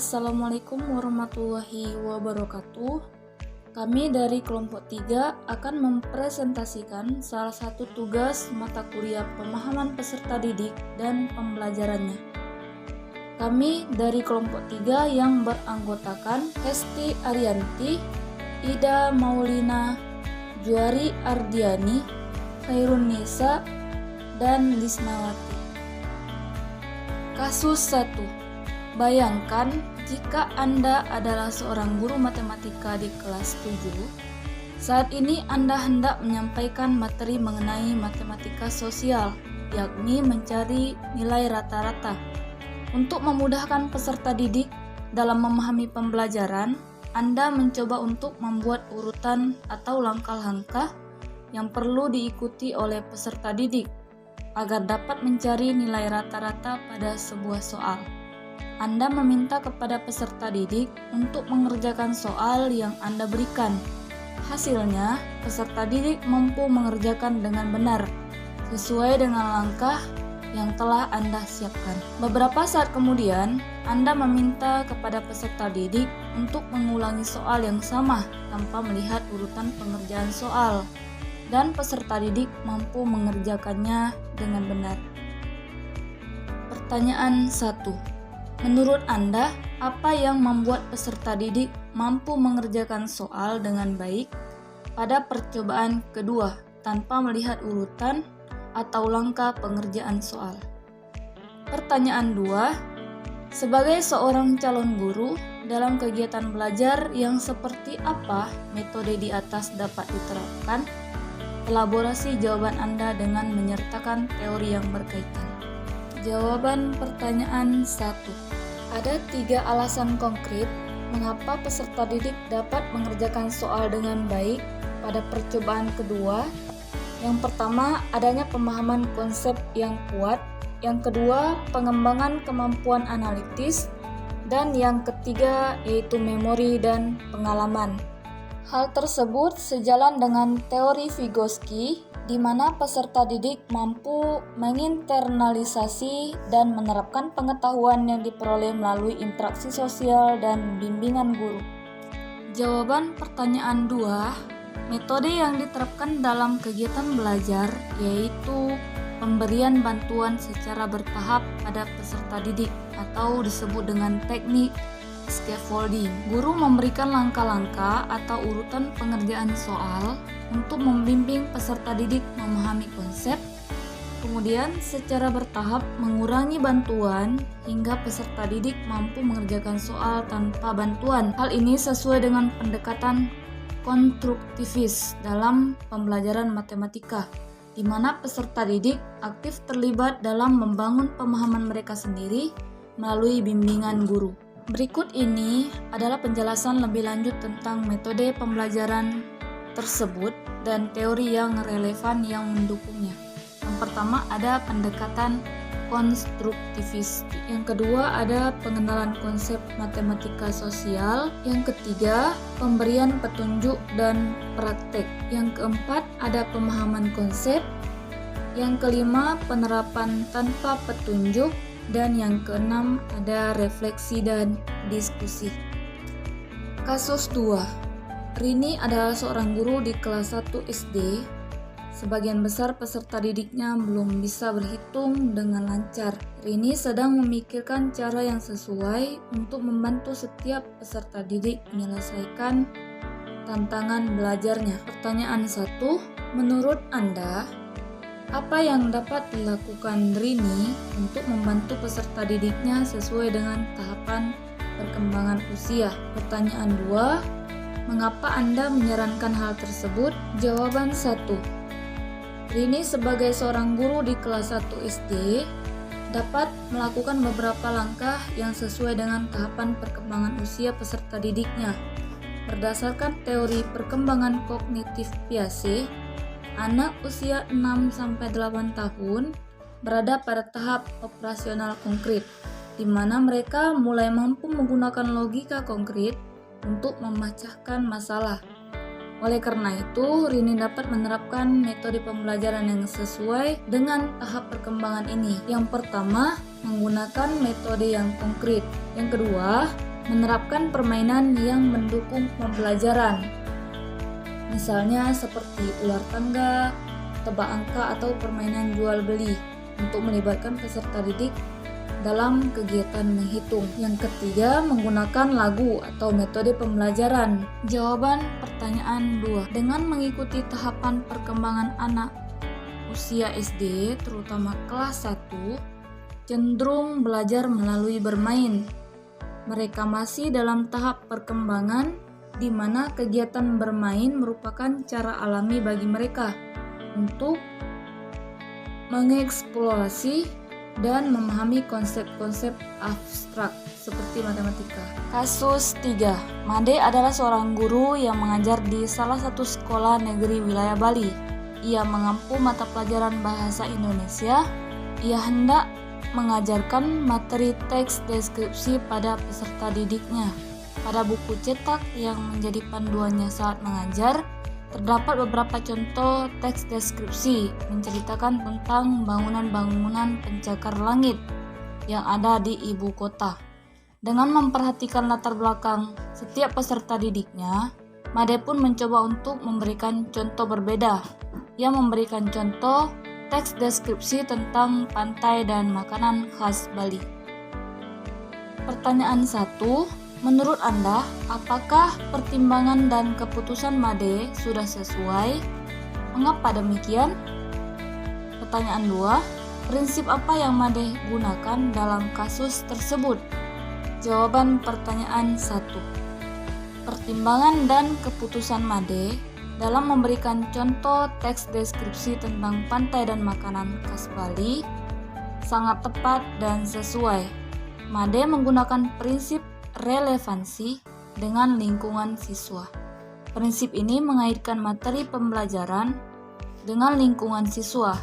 Assalamualaikum warahmatullahi wabarakatuh. Kami dari kelompok 3 akan mempresentasikan salah satu tugas mata kuliah pemahaman peserta didik dan pembelajarannya. Kami dari kelompok 3 yang beranggotakan Hesti Arianti, Ida Maulina, Juari Ardiani, Khairun Nisa, dan Lisnawati. Kasus 1. Bayangkan jika Anda adalah seorang guru matematika di kelas 7. Saat ini Anda hendak menyampaikan materi mengenai matematika sosial, yakni mencari nilai rata-rata. Untuk memudahkan peserta didik dalam memahami pembelajaran, Anda mencoba untuk membuat urutan atau langkah-langkah yang perlu diikuti oleh peserta didik agar dapat mencari nilai rata-rata pada sebuah soal. Anda meminta kepada peserta didik untuk mengerjakan soal yang Anda berikan. Hasilnya, peserta didik mampu mengerjakan dengan benar, sesuai dengan langkah yang telah Anda siapkan. Beberapa saat kemudian, Anda meminta kepada peserta didik untuk mengulangi soal yang sama tanpa melihat urutan pengerjaan soal, dan peserta didik mampu mengerjakannya dengan benar. Pertanyaan 1. Menurut Anda, apa yang membuat peserta didik mampu mengerjakan soal dengan baik pada percobaan kedua tanpa melihat urutan atau langkah pengerjaan soal? Pertanyaan 2. Sebagai seorang calon guru, dalam kegiatan belajar yang seperti apa metode di atas dapat diterapkan? Elaborasi jawaban Anda dengan menyertakan teori yang berkaitan. Jawaban pertanyaan 1. Ada 3 alasan konkret mengapa peserta didik dapat mengerjakan soal dengan baik pada percobaan kedua. Yang pertama, adanya pemahaman konsep yang kuat. Yang kedua, pengembangan kemampuan analitis. Dan yang ketiga, yaitu memori dan pengalaman. Hal tersebut sejalan dengan teori Vygotsky, di mana peserta didik mampu menginternalisasi dan menerapkan pengetahuan yang diperoleh melalui interaksi sosial dan bimbingan guru. Jawaban pertanyaan 2, metode yang diterapkan dalam kegiatan belajar yaitu pemberian bantuan secara bertahap pada peserta didik atau disebut dengan teknik scaffolding. Guru memberikan langkah-langkah atau urutan pengerjaan soal untuk membimbing peserta didik memahami konsep, kemudian secara bertahap mengurangi bantuan hingga peserta didik mampu mengerjakan soal tanpa bantuan. Hal ini sesuai dengan pendekatan konstruktivis dalam pembelajaran matematika, di mana peserta didik aktif terlibat dalam membangun pemahaman mereka sendiri melalui bimbingan guru. Berikut ini adalah penjelasan lebih lanjut tentang metode pembelajaran tersebut dan teori yang relevan yang mendukungnya. Yang pertama ada pendekatan konstruktivis. Yang kedua ada pengenalan konsep matematika sosial. Yang ketiga pemberian petunjuk dan praktek. Yang keempat ada pemahaman konsep. Yang kelima penerapan tanpa petunjuk. Dan yang keenam ada refleksi dan diskusi. Kasus 2. Rini adalah seorang guru di kelas 1 SD. Sebagian besar peserta didiknya belum bisa berhitung dengan lancar. Rini sedang memikirkan cara yang sesuai untuk membantu setiap peserta didik menyelesaikan tantangan belajarnya. Pertanyaan 1. Menurut Anda, apa yang dapat dilakukan Rini untuk membantu peserta didiknya sesuai dengan tahapan perkembangan usia? Pertanyaan 2. Mengapa Anda menyarankan hal tersebut? Jawaban 1. Rini sebagai seorang guru di kelas 1 SD dapat melakukan beberapa langkah yang sesuai dengan tahapan perkembangan usia peserta didiknya. Berdasarkan teori perkembangan kognitif Piaget, anak usia 6-8 tahun berada pada tahap operasional konkret, di mana mereka mulai mampu menggunakan logika konkret untuk memecahkan masalah. Oleh karena itu, Rini dapat menerapkan metode pembelajaran yang sesuai dengan tahap perkembangan ini. Yang pertama, menggunakan metode yang konkret. Yang kedua, Menerapkan permainan yang mendukung pembelajaran, misalnya seperti ular tangga, tebak angka, atau permainan jual beli untuk melibatkan peserta didik dalam kegiatan menghitung. Yang ketiga, menggunakan lagu atau metode pembelajaran. Jawaban pertanyaan 2. Dengan mengikuti tahapan perkembangan anak usia SD, terutama kelas 1, cenderung belajar melalui bermain. Mereka masih dalam tahap perkembangan di mana kegiatan bermain merupakan cara alami bagi mereka untuk mengeksplorasi dan memahami konsep-konsep abstrak seperti matematika. Kasus 3. Made adalah seorang guru yang mengajar di salah satu sekolah negeri wilayah Bali. Ia mengampu mata pelajaran bahasa Indonesia. Ia hendak mengajarkan materi teks deskripsi pada peserta didiknya. Pada buku cetak yang menjadi panduannya saat mengajar, terdapat beberapa contoh teks deskripsi menceritakan tentang bangunan-bangunan pencakar langit yang ada di ibu kota. Dengan memperhatikan latar belakang setiap peserta didiknya, Made pun mencoba untuk memberikan contoh berbeda. Ia memberikan contoh teks deskripsi tentang pantai dan makanan khas Bali. Pertanyaan 1. Menurut Anda, apakah pertimbangan dan keputusan Made sudah sesuai? Mengapa demikian? Pertanyaan 2. Prinsip apa yang Made gunakan dalam kasus tersebut? Jawaban pertanyaan 1. Pertimbangan dan keputusan Made dalam memberikan contoh teks deskripsi tentang pantai dan makanan khas Bali sangat tepat dan sesuai. Made menggunakan prinsip relevansi dengan lingkungan siswa. Prinsip ini mengaitkan materi pembelajaran dengan lingkungan siswa,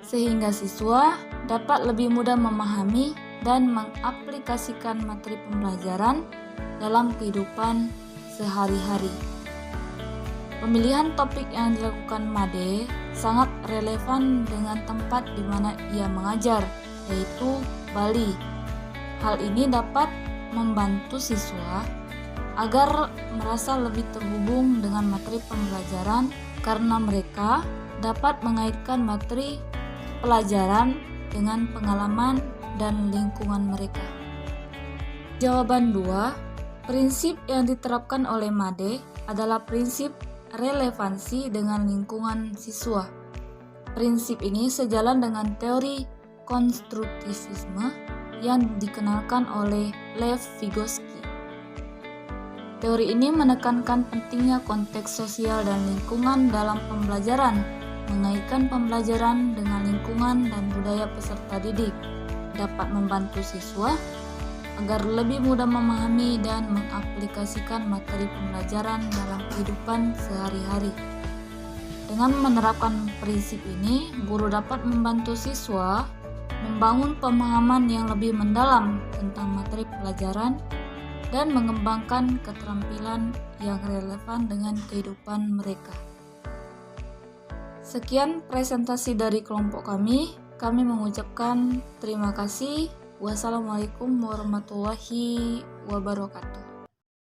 sehingga siswa dapat lebih mudah memahami dan mengaplikasikan materi pembelajaran dalam kehidupan sehari-hari. Pemilihan topik yang dilakukan Made sangat relevan dengan tempat di mana ia mengajar, yaitu Bali. Hal ini dapat membantu siswa agar merasa lebih terhubung dengan materi pembelajaran karena mereka dapat mengaitkan materi pelajaran dengan pengalaman dan lingkungan mereka. Jawaban 2. Prinsip yang diterapkan oleh Made adalah prinsip relevansi dengan lingkungan siswa. Prinsip ini sejalan dengan teori konstruktivisme yang dikenalkan oleh Lev Vygotsky. Teori ini menekankan pentingnya konteks sosial dan lingkungan dalam pembelajaran, mengaitkan pembelajaran dengan lingkungan dan budaya peserta didik, dapat membantu siswa agar lebih mudah memahami dan mengaplikasikan materi pembelajaran dalam kehidupan sehari-hari. Dengan menerapkan prinsip ini, guru dapat membantu siswa membangun pemahaman yang lebih mendalam tentang materi pelajaran dan mengembangkan keterampilan yang relevan dengan kehidupan mereka. Sekian presentasi dari kelompok kami. Kami mengucapkan terima kasih. Wassalamualaikum warahmatullahi wabarakatuh.